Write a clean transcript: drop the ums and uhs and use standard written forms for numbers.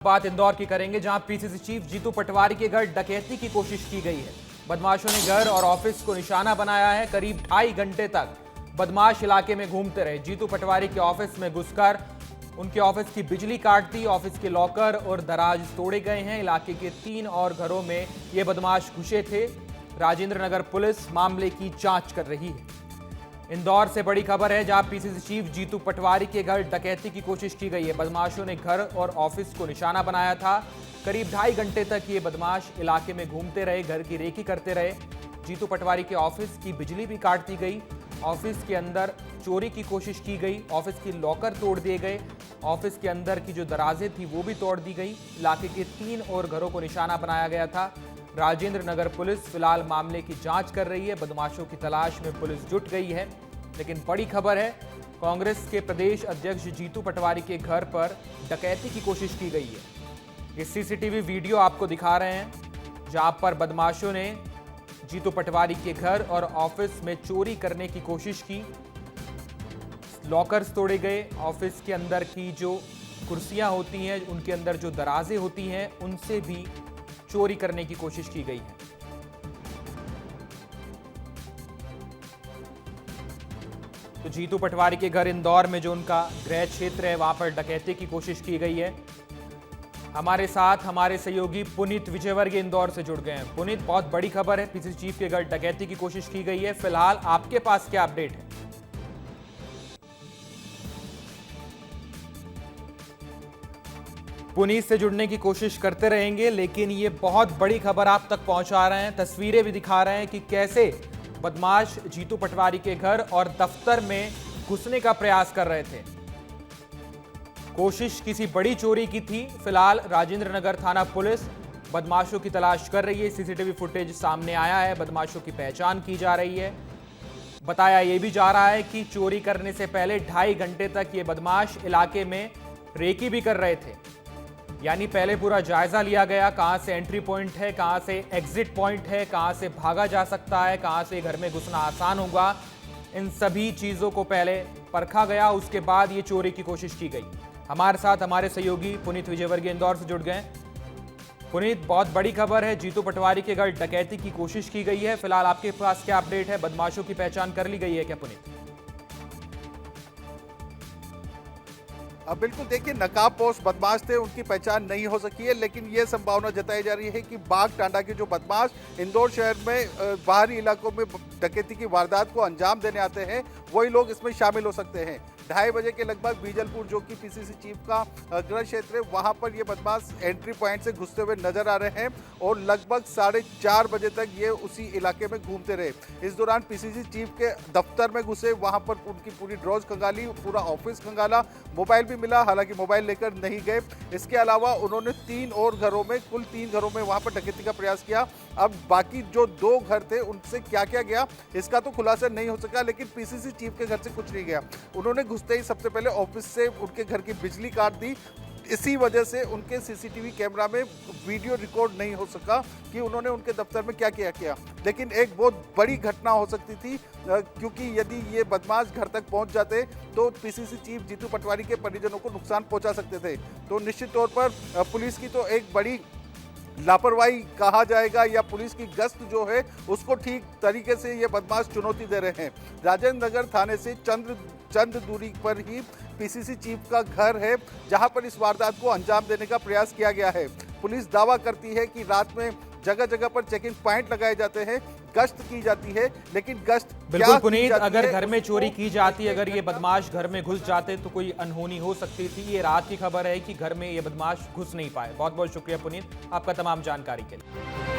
बात इंदौर की करेंगे, जहां पीसीसी चीफ जीतू पटवारी के घर डकैती की कोशिश की गई है। बदमाशों ने घर और ऑफिस को निशाना बनाया है। करीब 2.5 घंटे तक बदमाश इलाके में घूमते रहे। जीतू पटवारी के ऑफिस में घुसकर उनके ऑफिस की बिजली काट दी। ऑफिस के लॉकर और दराज तोड़े गए हैं। इलाके के 3 और घरों में ये बदमाश घुसे थे। राजेंद्र नगर पुलिस मामले की जांच कर रही है। इंदौर से बड़ी खबर है, जहां पीसीसी चीफ जीतू पटवारी के घर डकैती की कोशिश की गई है। बदमाशों ने घर और ऑफिस को निशाना बनाया था। करीब 2.5 घंटे तक ये बदमाश इलाके में घूमते रहे, घर की रेकी करते रहे। जीतू पटवारी के ऑफिस की बिजली भी काट दी गई। ऑफिस के अंदर चोरी की कोशिश की गई। ऑफिस की लॉकर तोड़ दिए गए। ऑफिस के अंदर की जो दराजें थी वो भी तोड़ दी गई। इलाके के 3 और घरों को निशाना बनाया गया था। राजेंद्र नगर पुलिस फिलहाल मामले की जांच कर रही है। बदमाशों की तलाश में पुलिस जुट गई है। लेकिन बड़ी खबर है, कांग्रेस के प्रदेश अध्यक्ष जीतू पटवारी के घर पर डकैती की कोशिश की गई है। ये सीसीटीवी वीडियो आपको दिखा रहे हैं, जहां पर बदमाशों ने जीतू पटवारी के घर और ऑफिस में चोरी करने की कोशिश की। लॉकर्स तोड़े गए। ऑफिस के अंदर की जो कुर्सियां होती हैं, उनके अंदर जो दराजें होती हैं, उनसे भी चोरी करने की कोशिश की गई है। तो जीतू पटवारी के घर इंदौर में जो उनका गृह क्षेत्र है, वहां पर डकैती की कोशिश की गई है। हमारे साथ हमारे सहयोगी पुनीत विजयवर्गीय इंदौर से जुड़ गए हैं। पुनीत, बहुत बड़ी खबर है, पीसीसी चीफ के घर डकैती की कोशिश की गई है। फिलहाल आपके पास क्या अपडेट है? पुनीत से जुड़ने की कोशिश करते रहेंगे, लेकिन ये बहुत बड़ी खबर आप तक पहुंचा रहे हैं। तस्वीरें भी दिखा रहे हैं कि कैसे बदमाश जीतू पटवारी के घर और दफ्तर में घुसने का प्रयास कर रहे थे। कोशिश किसी बड़ी चोरी की थी। फिलहाल राजेंद्र नगर थाना पुलिस बदमाशों की तलाश कर रही है। सीसीटीवी फुटेज सामने आया है। बदमाशों की पहचान की जा रही है। बताया यह भी जा रहा है कि चोरी करने से पहले 2.5 घंटे तक ये बदमाश इलाके में रेकी भी कर रहे थे। यानी पहले पूरा जायजा लिया गया, कहां से एंट्री पॉइंट है, कहां से एग्जिट पॉइंट है, कहां से भागा जा सकता है, कहां से घर में घुसना आसान होगा। इन सभी चीजों को पहले परखा गया, उसके बाद ये चोरी की कोशिश की गई। हमारे साथ हमारे सहयोगी पुनीत विजयवर्गीय इंदौर से जुड़ गए। पुनीत, बहुत बड़ी खबर है, जीतू पटवारी के घर डकैती की कोशिश की गई है। फिलहाल आपके पास क्या अपडेट है? बदमाशों की पहचान कर ली गई है क्या पुनीत? अब बिल्कुल देखिए, नकाबपोश बदमाश थे, उनकी पहचान नहीं हो सकी है, लेकिन ये संभावना जताई जा रही है कि बाघ टांडा के जो बदमाश इंदौर शहर में बाहरी इलाकों में डकैती की वारदात को अंजाम देने आते हैं, वही लोग इसमें शामिल हो सकते हैं। 2:30 बजे के लगभग बीजलपुर, जो कि पीसीसी चीफ का गृह क्षेत्र है, वहां पर ये बदमाश एंट्री पॉइंट से घुसते हुए नजर आ रहे हैं और लगभग 4:30 बजे तक ये उसी इलाके में घूमते रहे। इस दौरान पीसीसी चीफ के दफ्तर में घुसे, वहां पर उनकी पूरी ड्रॉज खंगाली, पूरा ऑफिस खंगाला, मोबाइल भी मिला, हालांकि मोबाइल लेकर नहीं गए। इसके अलावा उन्होंने 3 और घरों में, कुल 3 घरों में वहां पर डकैती का प्रयास किया। अब बाकी जो 2 घर थे, उनसे क्या क्या गया इसका तो खुलासा नहीं हो सका, लेकिन पीसीसी चीफ के घर से कुछ नहीं गया। उन्होंने घुसते ही सबसे पहले ऑफिस से उनके घर की बिजली काट दी। इसी वजह से उनके सीसीटीवी कैमरा में वीडियो रिकॉर्ड नहीं हो सका कि उन्होंने उनके दफ्तर में क्या किया। लेकिन एक बहुत बड़ी घटना हो सकती थी, क्योंकि यदि ये बदमाश घर तक पहुंच जाते तो पीसीसी चीफ जीतू पटवारी के परिजनों को नुकसान पहुंचा सकते थे। तो निश्चित तौर पर पुलिस की तो एक बड़ी लापरवाही कहा जाएगा, या पुलिस की गश्त जो है उसको ठीक तरीके से ये बदमाश चुनौती दे रहे हैं। राजेंद्र नगर थाने से चंद दूरी पर ही पीसीसी चीफ का घर है, जहां पर इस वारदात को अंजाम देने का प्रयास किया गया है। पुलिस दावा करती है कि रात में जगह जगह पर चेकिंग पॉइंट लगाए जाते हैं, गश्त की जाती है, लेकिन गश्त बिल्कुल पुनीत, अगर घर में चोरी की जाती, अगर ये बदमाश घर में घुस जाते तो कोई अनहोनी हो सकती थी। ये रात की खबर है कि घर में ये बदमाश घुस नहीं पाए। बहुत बहुत शुक्रिया पुनीत, आपका तमाम जानकारी के लिए।